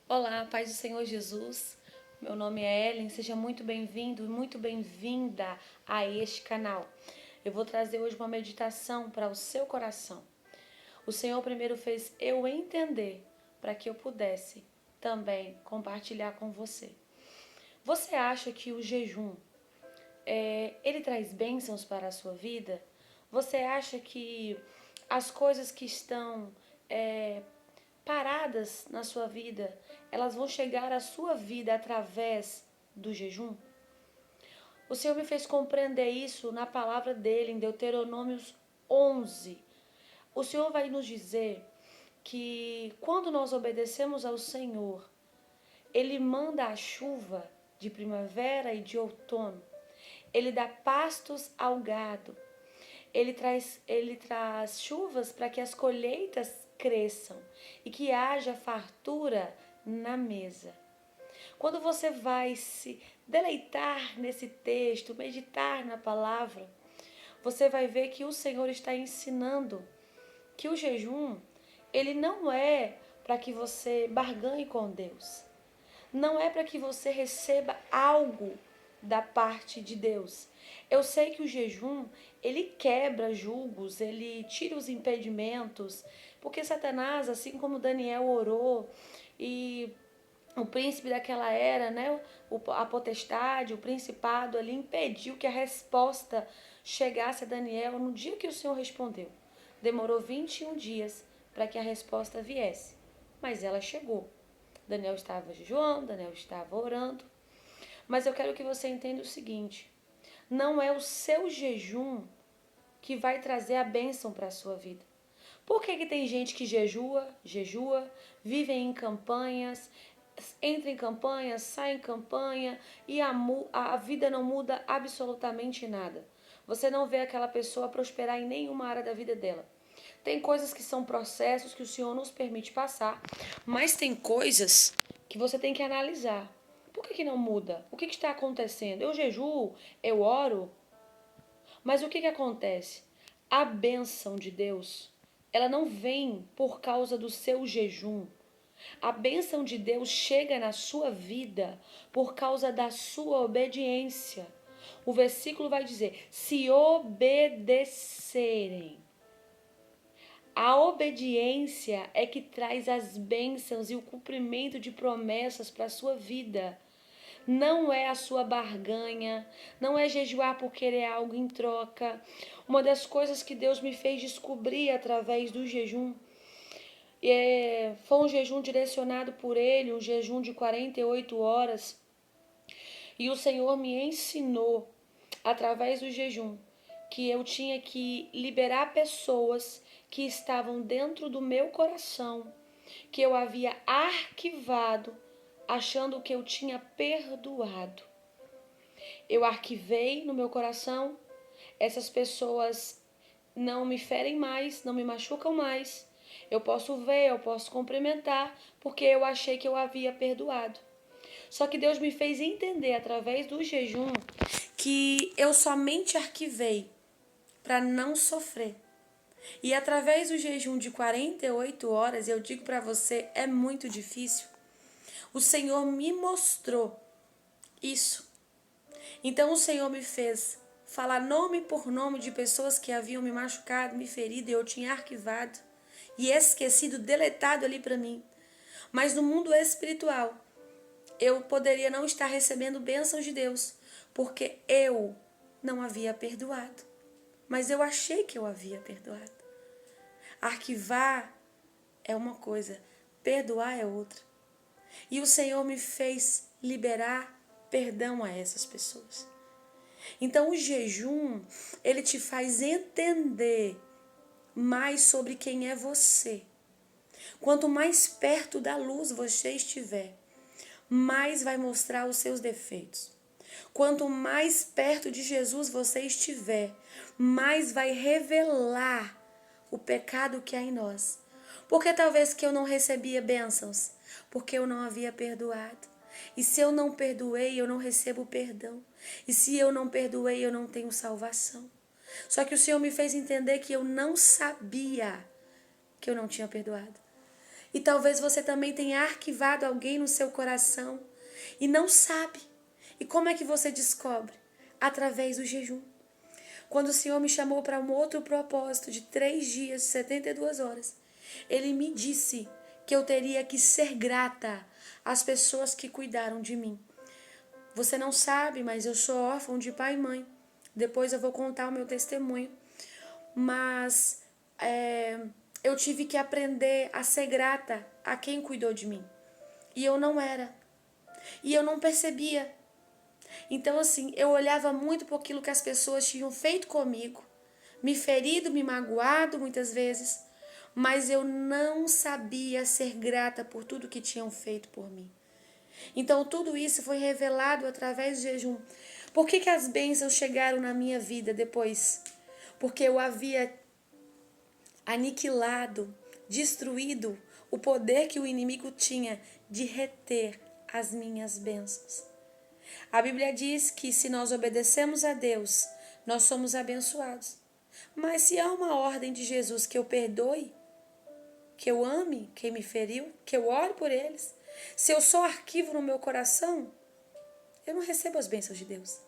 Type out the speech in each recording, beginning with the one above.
Olá, paz do Senhor Jesus. Meu nome é Ellen, seja muito bem-vindo e muito bem-vinda a este canal. Eu vou trazer hoje uma meditação para o seu coração. O Senhor primeiro fez eu entender para que eu pudesse também compartilhar com você. Você acha que o jejum, ele traz bênçãos para a sua vida? Você acha que as coisas que estão paradas na sua vida, elas vão chegar à sua vida através do jejum? O Senhor me fez compreender isso na palavra dele, em Deuteronômios 11. O Senhor vai nos dizer que quando nós obedecemos ao Senhor, Ele manda a chuva de primavera e de outono. Ele dá pastos ao gado. Ele traz chuvas para que as colheitas cresçam e que haja fartura na mesa. Quando você vai se deleitar nesse texto, meditar na palavra, você vai ver que o Senhor está ensinando que o jejum, ele não é para que você barganhe com Deus. Não é para que você receba algo da parte de Deus. Eu sei que o jejum, ele quebra julgos, ele tira os impedimentos, porque Satanás, assim como Daniel orou e o príncipe daquela era, né, a potestade, o principado ali impediu que a resposta chegasse a Daniel no dia que o Senhor respondeu. Demorou 21 dias para que a resposta viesse, mas ela chegou. Daniel estava jejuando, Daniel estava orando. Mas eu quero que você entenda o seguinte: não é o seu jejum que vai trazer a bênção para a sua vida. Por que tem gente que jejua, vive em campanhas, entra em campanha, sai em campanha e a vida não muda absolutamente nada? Você não vê aquela pessoa prosperar em nenhuma área da vida dela. Tem coisas que são processos que o Senhor nos permite passar, mas tem coisas que você tem que analisar. Por que não muda? O que está acontecendo? Eu jejuo, eu oro, mas o que acontece? A bênção de Deus, ela não vem por causa do seu jejum. A bênção de Deus chega na sua vida por causa da sua obediência. O versículo vai dizer: se obedecerem. A obediência é que traz as bênçãos e o cumprimento de promessas para a sua vida. Não é a sua barganha, não é jejuar por querer algo em troca. Uma das coisas que Deus me fez descobrir através do jejum foi um jejum direcionado por Ele, um jejum de 48 horas. E o Senhor me ensinou, através do jejum, que eu tinha que liberar pessoas que estavam dentro do meu coração, que eu havia arquivado, achando que eu tinha perdoado. Eu arquivei no meu coração, essas pessoas não me ferem mais, não me machucam mais. Eu posso ver, eu posso cumprimentar, porque eu achei que eu havia perdoado. Só que Deus me fez entender através do jejum que eu somente arquivei para não sofrer. E através do jejum de 48 horas, eu digo para você, é muito difícil. O Senhor me mostrou isso. Então o Senhor me fez falar nome por nome de pessoas que haviam me machucado, me ferido, e eu tinha arquivado e esquecido, deletado ali para mim. Mas no mundo espiritual, eu poderia não estar recebendo bênçãos de Deus, porque eu não havia perdoado. Mas eu achei que eu havia perdoado. Arquivar é uma coisa, perdoar é outra. E o Senhor me fez liberar perdão a essas pessoas. Então o jejum, ele te faz entender mais sobre quem é você. Quanto mais perto da luz você estiver, mais vai mostrar os seus defeitos. Quanto mais perto de Jesus você estiver, mais vai revelar o pecado que há em nós. Porque talvez que eu não recebia bênçãos, porque eu não havia perdoado. E se eu não perdoei, eu não recebo perdão. E se eu não perdoei, eu não tenho salvação. Só que o Senhor me fez entender que eu não sabia que eu não tinha perdoado. E talvez você também tenha arquivado alguém no seu coração e não sabe. E como é que você descobre? Através do jejum. Quando o Senhor me chamou para um outro propósito de 3 dias, 72 horas, Ele me disse que eu teria que ser grata às pessoas que cuidaram de mim. Você não sabe, mas eu sou órfão de pai e mãe. Depois eu vou contar o meu testemunho. Mas eu tive que aprender a ser grata a quem cuidou de mim. E eu não era. E eu não percebia. Então, assim, eu olhava muito por aquilo que as pessoas tinham feito comigo, me ferido, me magoado muitas vezes, mas eu não sabia ser grata por tudo que tinham feito por mim. Então, tudo isso foi revelado através do jejum. Por que as bênçãos chegaram na minha vida depois? Porque eu havia aniquilado, destruído o poder que o inimigo tinha de reter as minhas bênçãos. A Bíblia diz que se nós obedecemos a Deus, nós somos abençoados. Mas se há uma ordem de Jesus que eu perdoe, que eu ame quem me feriu, que eu ore por eles, se eu só arquivo no meu coração, eu não recebo as bênçãos de Deus.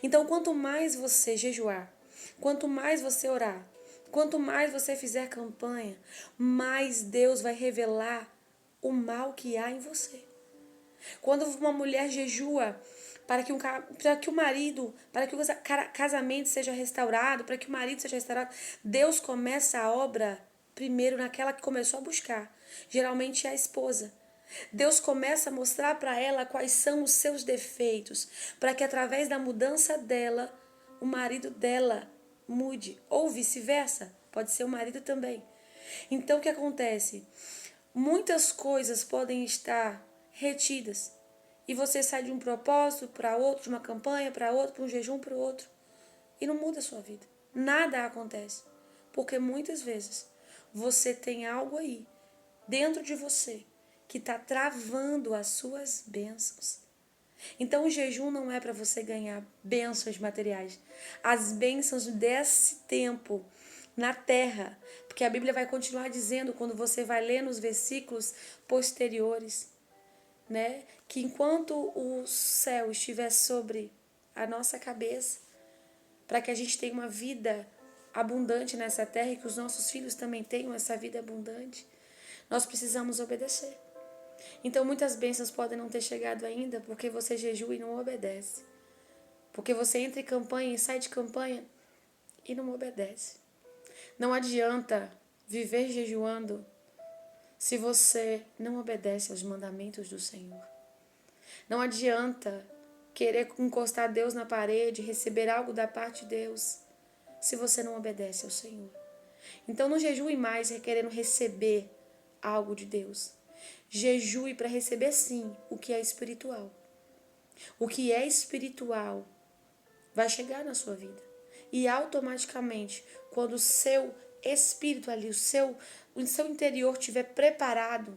Então, quanto mais você jejuar, quanto mais você orar, quanto mais você fizer campanha, mais Deus vai revelar o mal que há em você. Quando uma mulher jejua para que o marido, para que o casamento seja restaurado, para que o marido seja restaurado, Deus começa a obra primeiro naquela que começou a buscar. Geralmente é a esposa. Deus começa a mostrar para ela quais são os seus defeitos, para que através da mudança dela, o marido dela mude, ou vice-versa, pode ser o marido também. Então o que acontece? Muitas coisas podem estar retidas, e você sai de um propósito para outro, de uma campanha para outro, para um jejum para o outro, e não muda a sua vida. Nada acontece, porque muitas vezes você tem algo aí dentro de você que está travando as suas bênçãos. Então o jejum não é para você ganhar bênçãos materiais. As bênçãos desse tempo na terra, porque a Bíblia vai continuar dizendo, quando você vai ler nos versículos posteriores, né, que enquanto o céu estiver sobre a nossa cabeça, para que a gente tenha uma vida abundante nessa terra e que os nossos filhos também tenham essa vida abundante, nós precisamos obedecer. Então muitas bênçãos podem não ter chegado ainda porque você jejua e não obedece. Porque você entra em campanha e sai de campanha e não obedece. Não adianta viver jejuando se você não obedece aos mandamentos do Senhor. Não adianta querer encostar Deus na parede, receber algo da parte de Deus, se você não obedece ao Senhor. Então não jejue mais querendo receber algo de Deus. Jejue para receber sim o que é espiritual. O que é espiritual vai chegar na sua vida. E automaticamente, quando o seu espírito ali, o seu interior estiver preparado,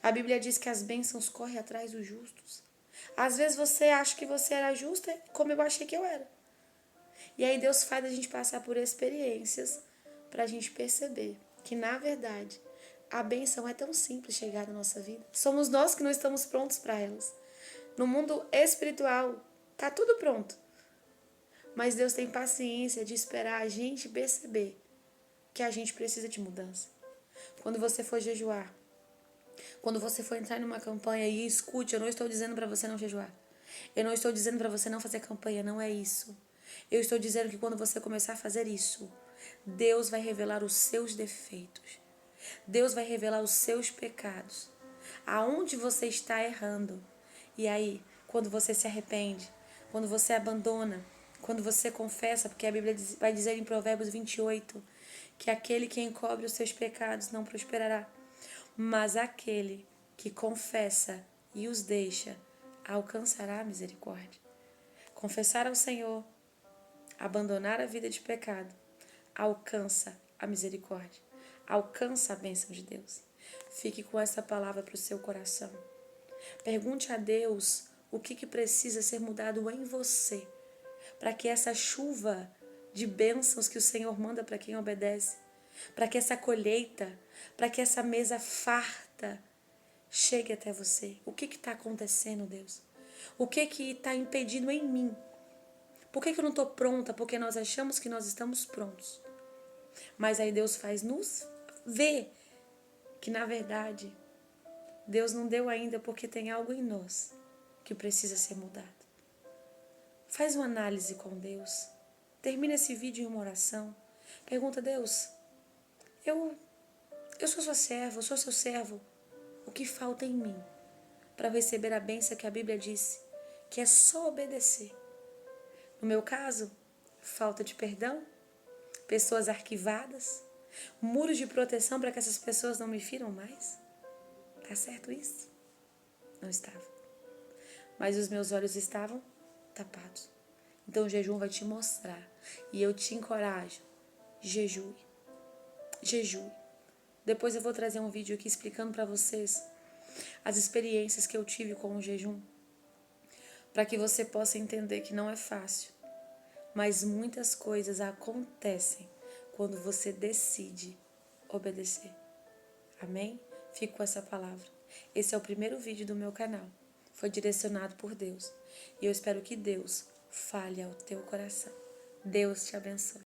a Bíblia diz que as bênçãos correm atrás dos justos. Às vezes você acha que você era justa, como eu achei que eu era. E aí Deus faz a gente passar por experiências para a gente perceber que, na verdade, a bênção é tão simples chegar na nossa vida. Somos nós que não estamos prontos para elas. No mundo espiritual, tá tudo pronto. Mas Deus tem paciência de esperar a gente perceber que a gente precisa de mudança. Quando você for jejuar, quando você for entrar numa campanha, e escute, eu não estou dizendo para você não jejuar. Eu não estou dizendo para você não fazer campanha, não é isso. Eu estou dizendo que quando você começar a fazer isso, Deus vai revelar os seus defeitos. Deus vai revelar os seus pecados. Aonde você está errando. E aí, quando você se arrepende, quando você abandona, quando você confessa, porque a Bíblia vai dizer em Provérbios 28, que aquele que encobre os seus pecados não prosperará, mas aquele que confessa e os deixa alcançará a misericórdia. Confessar ao Senhor, abandonar a vida de pecado, alcança a misericórdia, alcança a bênção de Deus. Fique com essa palavra para o seu coração. Pergunte a Deus o que precisa ser mudado em você, para que essa chuva de bênçãos que o Senhor manda para quem obedece, para que essa colheita, para que essa mesa farta certa chegue até você. O que está acontecendo, Deus? O que está impedindo em mim? Por que eu não estou pronta? Porque nós achamos que nós estamos prontos. Mas aí Deus faz nos ver que, na verdade, Deus não deu ainda porque tem algo em nós que precisa ser mudado. Faz uma análise com Deus. Termina esse vídeo em uma oração. Pergunta: Deus, eu sou sua serva, eu sou seu servo. O que falta em mim para receber a bênção que a Bíblia disse, que é só obedecer? No meu caso, falta de perdão, pessoas arquivadas, muros de proteção para que essas pessoas não me firam mais. Tá certo isso? Não estava. Mas os meus olhos estavam tapados. Então o jejum vai te mostrar. E eu te encorajo. Jejue. Jejue. Depois eu vou trazer um vídeo aqui explicando para vocês as experiências que eu tive com o jejum. Para que você possa entender que não é fácil. Mas muitas coisas acontecem quando você decide obedecer. Amém? Fico com essa palavra. Esse é o primeiro vídeo do meu canal. Foi direcionado por Deus. E eu espero que Deus fale ao teu coração. Deus te abençoe.